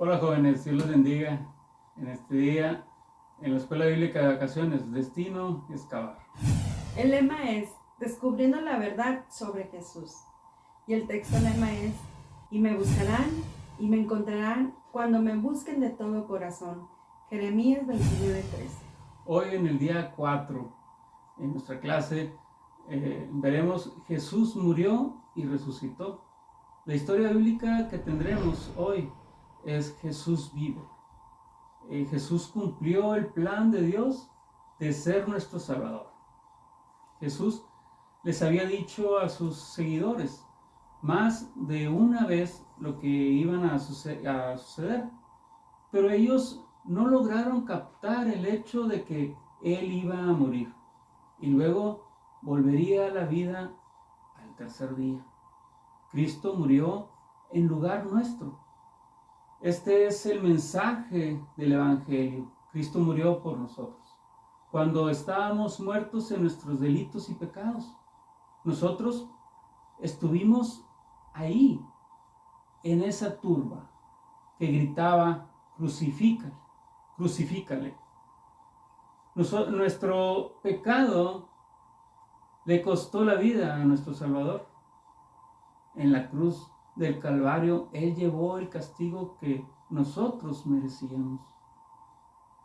Hola jóvenes, Dios los bendiga. En este día, en la Escuela Bíblica de Vacaciones, destino excavar. El lema es Descubriendo la verdad sobre Jesús. Y el texto lema es: y me buscarán y me encontrarán cuando me busquen de todo corazón. Jeremías 29:13. Hoy en el día 4, en nuestra clase, veremos Jesús murió y resucitó. La historia bíblica que tendremos hoy es Jesús vive. Jesús cumplió el plan de Dios de ser nuestro Salvador. Jesús les había dicho a sus seguidores más de una vez lo que iban a suceder, pero ellos no lograron captar el hecho de que Él iba a morir y luego volvería a la vida al tercer día. Cristo murió en lugar nuestro. Este es el mensaje del Evangelio. Cristo murió por nosotros. Cuando estábamos muertos en nuestros delitos y pecados, nosotros estuvimos ahí, en esa turba que gritaba: crucifícale, crucifícale. Nuestro pecado le costó la vida a nuestro Salvador. En la cruz del Calvario, Él llevó el castigo que nosotros merecíamos.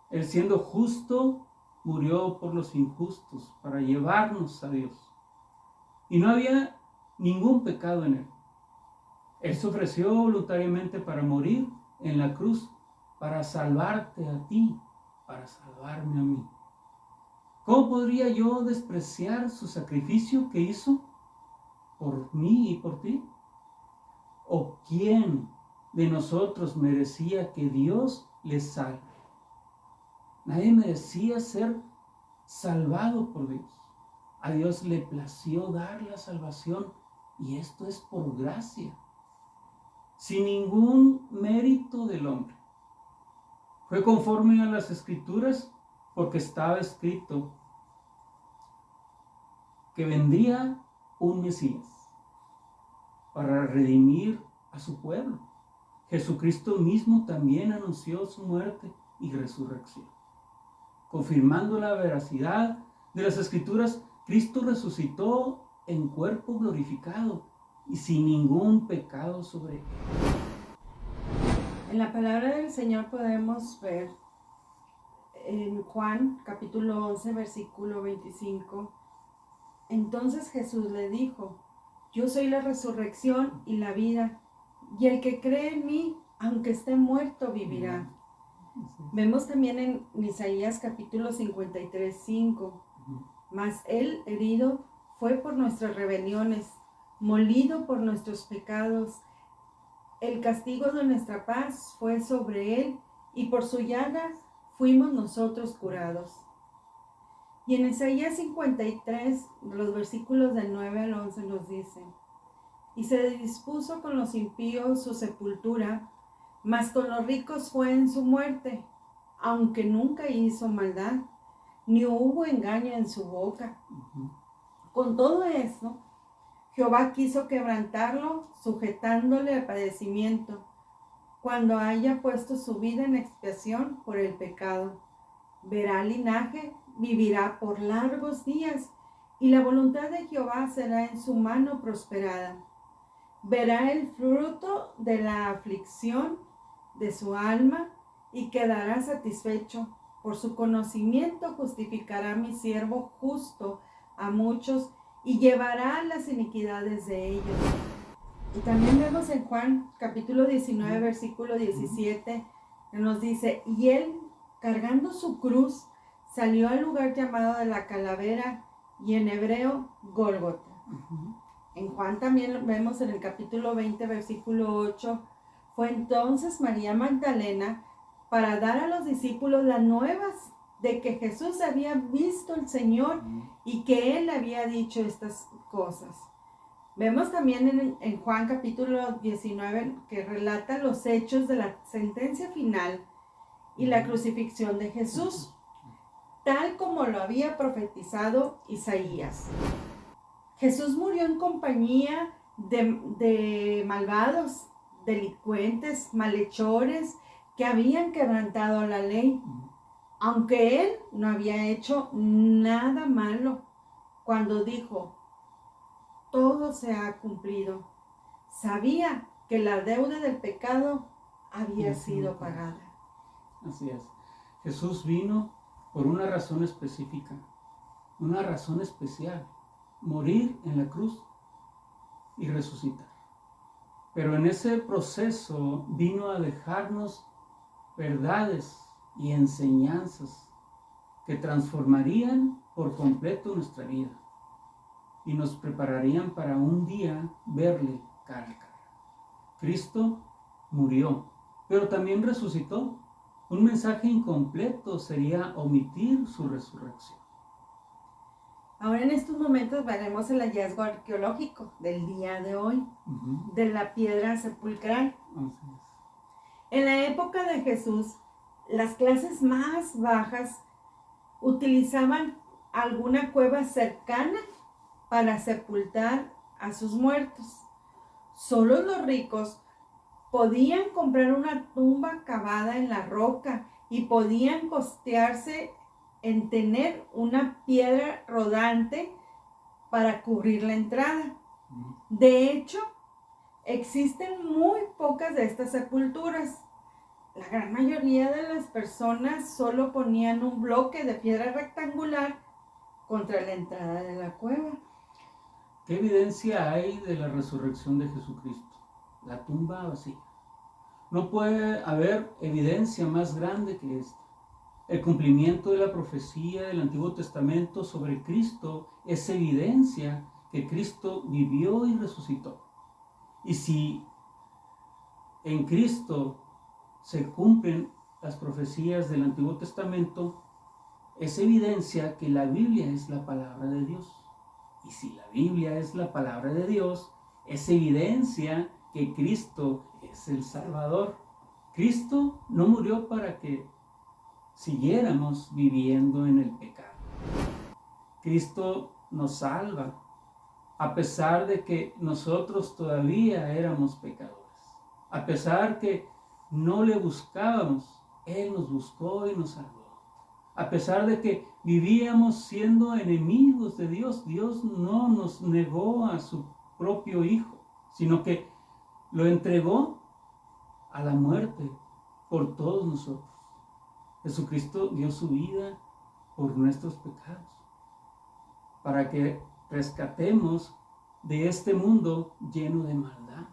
Él, siendo justo, murió por los injustos para llevarnos a Dios. Y no había ningún pecado en Él. Él se ofreció voluntariamente para morir en la cruz, para salvarte a ti, para salvarme a mí. ¿Cómo podría yo despreciar su sacrificio que hizo por mí y por ti? ¿O quién de nosotros merecía que Dios le salve? Nadie merecía ser salvado por Dios. A Dios le plació dar la salvación, y esto es por gracia, sin ningún mérito del hombre. Fue conforme a las Escrituras, porque estaba escrito que vendría un Mesías para redimir a su pueblo. Jesucristo mismo también anunció su muerte y resurrección. Confirmando la veracidad de las Escrituras, Cristo resucitó en cuerpo glorificado y sin ningún pecado sobre él. En la palabra del Señor podemos ver en Juan capítulo 11 versículo 25. Entonces Jesús le dijo: yo soy la resurrección y la vida, y el que cree en mí, aunque esté muerto, vivirá. Vemos también en Isaías capítulo 53:5. Mas él herido fue por nuestras rebeliones, molido por nuestros pecados. El castigo de nuestra paz fue sobre él, y por su llaga fuimos nosotros curados. Y en Isaías 53, los versículos del 9 al 11 nos dicen: y se dispuso con los impíos su sepultura, mas con los ricos fue en su muerte, aunque nunca hizo maldad, ni hubo engaño en su boca. Con todo esto, Jehová quiso quebrantarlo, sujetándole al padecimiento, cuando haya puesto su vida en expiación por el pecado. Verá linaje, vivirá por largos días, y la voluntad de Jehová será en su mano prosperada. Verá el fruto de la aflicción de su alma y quedará satisfecho. Por su conocimiento justificará mi siervo justo a muchos y llevará las iniquidades de ellos. Y también vemos en Juan capítulo 19 versículo 17, que nos dice: y él, cargando su cruz, salió al lugar llamado de la calavera, y en hebreo Gólgota. En Juan también vemos en el capítulo 20 versículo 8: fue entonces María Magdalena para dar a los discípulos las nuevas de que Jesús había visto al Señor y que Él había dicho estas cosas. Vemos también en Juan capítulo 19 que relata los hechos de la sentencia final y la crucifixión de Jesús, tal como lo había profetizado Isaías. Jesús murió en compañía de malvados, delincuentes, malhechores, que habían quebrantado la ley, aunque él no había hecho nada malo. Cuando dijo, todo se ha cumplido, sabía que la deuda del pecado había sido pagada. Así es. Jesús vino por una razón específica, una razón especial, morir en la cruz y resucitar. Pero en ese proceso vino a dejarnos verdades y enseñanzas que transformarían por completo nuestra vida y nos prepararían para un día verle cara a cara. Cristo murió, pero también resucitó. Un mensaje incompleto sería omitir su resurrección. Ahora en estos momentos veremos el hallazgo arqueológico del día de hoy, de la piedra sepulcral. En la época de Jesús, las clases más bajas utilizaban alguna cueva cercana para sepultar a sus muertos. Solo los ricos podían comprar una tumba cavada en la roca y podían costearse en tener una piedra rodante para cubrir la entrada. De hecho, existen muy pocas de estas sepulturas. La gran mayoría de las personas solo ponían un bloque de piedra rectangular contra la entrada de la cueva. ¿Qué evidencia hay de la resurrección de Jesucristo? La tumba vacía. No puede haber evidencia más grande que esta. El cumplimiento de la profecía del Antiguo Testamento sobre Cristo es evidencia que Cristo vivió y resucitó. Y si en Cristo se cumplen las profecías del Antiguo Testamento, es evidencia que la Biblia es la palabra de Dios. Y si la Biblia es la palabra de Dios, es evidencia que Cristo es el Salvador. Cristo no murió para que siguiéramos viviendo en el pecado. Cristo nos salva a pesar de que nosotros todavía éramos pecadores. A pesar que no le buscábamos, Él nos buscó y nos salvó. A pesar de que vivíamos siendo enemigos de Dios, Dios no nos negó a su propio Hijo, sino que lo entregó a la muerte por todos nosotros. Jesucristo dio su vida por nuestros pecados, para que rescatemos de este mundo lleno de maldad.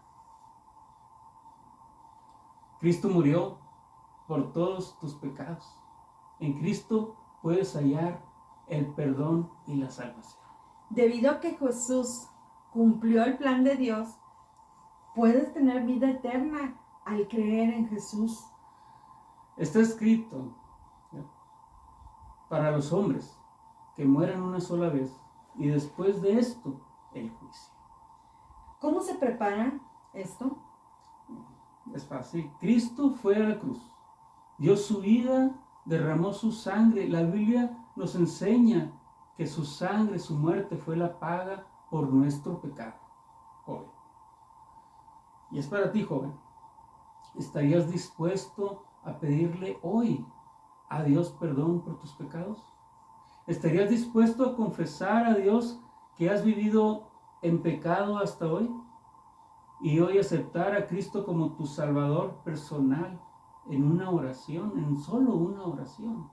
Cristo murió por todos tus pecados. En Cristo puedes hallar el perdón y la salvación. Debido a que Jesús cumplió el plan de Dios, puedes tener vida eterna al creer en Jesús. Está escrito para los hombres que mueran una sola vez y después de esto el juicio. ¿Cómo se prepara esto? Es fácil. Cristo fue a la cruz, dio su vida, derramó su sangre. La Biblia nos enseña que su sangre, su muerte fue la paga por nuestro pecado, joven. Y es para ti, joven. ¿Estarías dispuesto a pedirle hoy a Dios perdón por tus pecados? ¿Estarías dispuesto a confesar a Dios que has vivido en pecado hasta hoy? Y hoy aceptar a Cristo como tu Salvador personal en una oración, en solo una oración.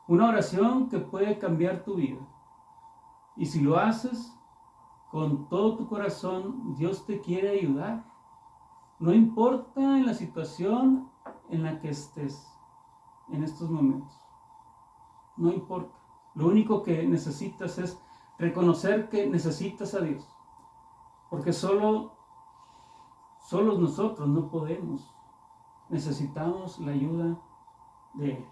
Una oración que puede cambiar tu vida. Y si lo haces con todo tu corazón, Dios te quiere ayudar. No importa en la situación en la que estés en estos momentos. No importa. Lo único que necesitas es reconocer que necesitas a Dios. Porque solos nosotros no podemos. Necesitamos la ayuda de Él.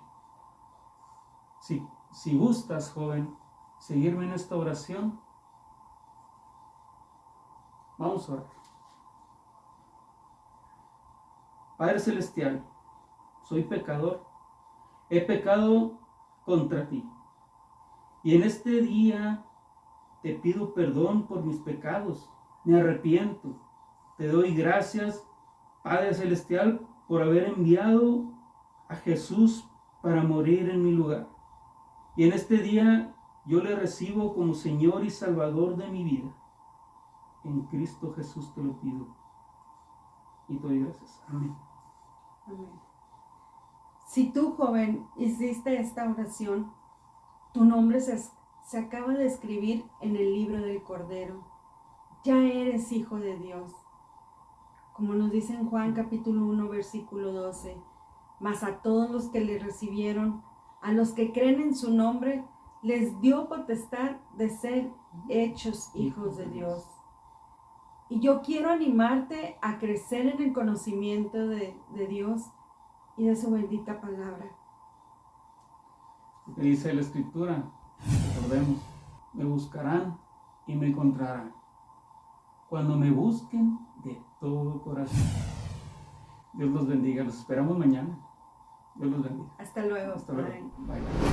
Si gustas, joven, seguirme en esta oración, vamos a orar. Padre Celestial, soy pecador, he pecado contra ti. Y en este día te pido perdón por mis pecados, me arrepiento. Te doy gracias, Padre Celestial, por haber enviado a Jesús para morir en mi lugar. Y en este día yo le recibo como Señor y Salvador de mi vida. En Cristo Jesús te lo pido. Y te doy gracias. Amén. Amén. Si tú, joven, hiciste esta oración, tu nombre se acaba de escribir en el libro del Cordero. Ya eres hijo de Dios. Como nos dice en Juan capítulo 1, versículo 12. Mas a todos los que le recibieron, a los que creen en su nombre, les dio potestad de ser hechos hijos de Dios. Y yo quiero animarte a crecer en el conocimiento de Dios y de su bendita palabra. Porque dice la Escritura, recordemos, me buscarán y me encontrarán cuando me busquen de todo corazón. Dios los bendiga, los esperamos mañana. Dios los bendiga. Hasta luego. Hasta luego. Bye. Bye.